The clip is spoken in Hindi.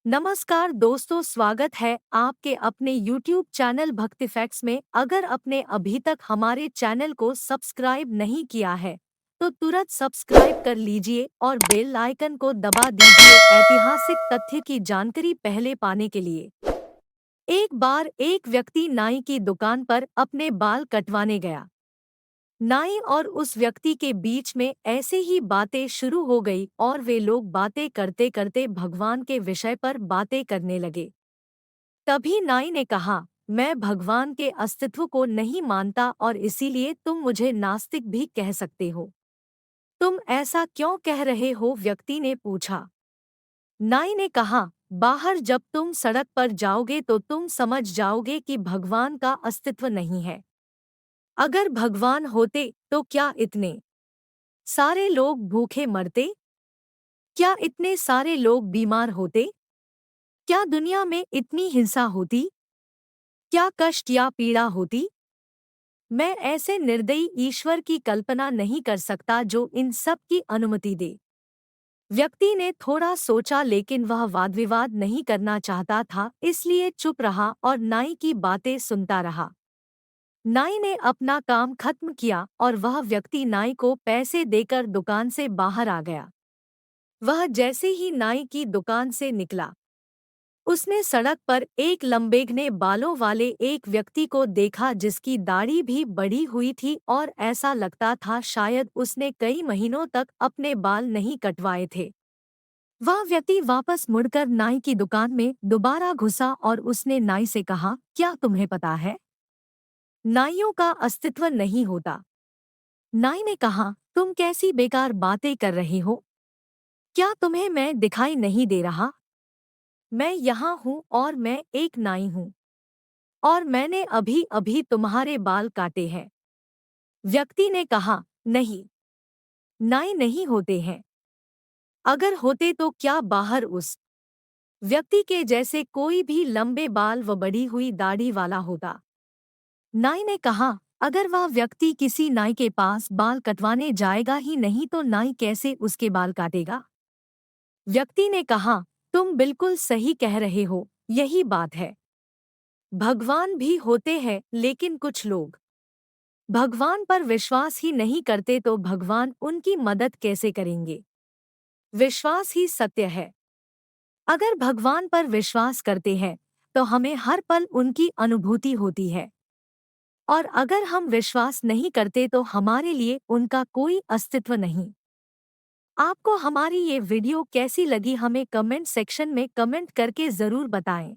नमस्कार दोस्तों, स्वागत है आपके अपने YouTube चैनल भक्ति फैक्ट्स में। अगर आपने अभी तक हमारे चैनल को सब्सक्राइब नहीं किया है तो तुरंत सब्सक्राइब कर लीजिए और बेल आइकन को दबा दीजिए ऐतिहासिक तथ्य की जानकारी पहले पाने के लिए। एक बार एक व्यक्ति नाई की दुकान पर अपने बाल कटवाने गया। नाई और उस व्यक्ति के बीच में ऐसे ही बातें शुरू हो गई और वे लोग बातें करते करते भगवान के विषय पर बातें करने लगे। तभी नाई ने कहा, मैं भगवान के अस्तित्व को नहीं मानता और इसीलिए तुम मुझे नास्तिक भी कह सकते हो। तुम ऐसा क्यों कह रहे हो? व्यक्ति ने पूछा। नाई ने कहा, बाहर जब तुम सड़क पर जाओगे तो तुम समझ जाओगे कि भगवान का अस्तित्व नहीं है। अगर भगवान होते तो क्या इतने सारे लोग भूखे मरते? क्या इतने सारे लोग बीमार होते? क्या दुनिया में इतनी हिंसा होती? क्या कष्ट या पीड़ा होती? मैं ऐसे निर्दयी ईश्वर की कल्पना नहीं कर सकता जो इन सब की अनुमति दे। व्यक्ति ने थोड़ा सोचा लेकिन वह वाद विवाद नहीं करना चाहता था, इसलिए चुप रहा और नाई की बातें सुनता रहा। नाई ने अपना काम खत्म किया और वह व्यक्ति नाई को पैसे देकर दुकान से बाहर आ गया। वह जैसे ही नाई की दुकान से निकला, उसने सड़क पर एक लंबेघने बालों वाले एक व्यक्ति को देखा जिसकी दाढ़ी भी बढ़ी हुई थी और ऐसा लगता था शायद उसने कई महीनों तक अपने बाल नहीं कटवाए थे। वह व्यक्ति वापस मुड़कर नाई की दुकान में दोबारा घुसा और उसने नाई से कहा, क्या तुम्हें पता है, नाइयों का अस्तित्व नहीं होता। नाई ने कहा, तुम कैसी बेकार बातें कर रहे हो? क्या तुम्हें मैं दिखाई नहीं दे रहा? मैं यहाँ हूँ और मैं एक नाई हूँ और मैंने अभी अभी तुम्हारे बाल काटे हैं। व्यक्ति ने कहा, नहीं, नाई नहीं होते हैं। अगर होते तो क्या बाहर उस व्यक्ति के जैसे कोई भी लंबे बाल व बड़ी हुई दाढ़ी वाला होता? नाई ने कहा, अगर वह व्यक्ति किसी नाई के पास बाल कटवाने जाएगा ही नहीं तो नाई कैसे उसके बाल काटेगा? व्यक्ति ने कहा, तुम बिल्कुल सही कह रहे हो, यही बात है। भगवान भी होते हैं लेकिन कुछ लोग भगवान पर विश्वास ही नहीं करते तो भगवान उनकी मदद कैसे करेंगे? विश्वास ही सत्य है। अगर भगवान पर विश्वास करते हैं तो हमें हर पल उनकी अनुभूति होती है, और अगर हम विश्वास नहीं करते तो हमारे लिए उनका कोई अस्तित्व नहीं। आपको हमारी ये वीडियो कैसी लगी हमें कमेंट सेक्शन में कमेंट करके ज़रूर बताएं।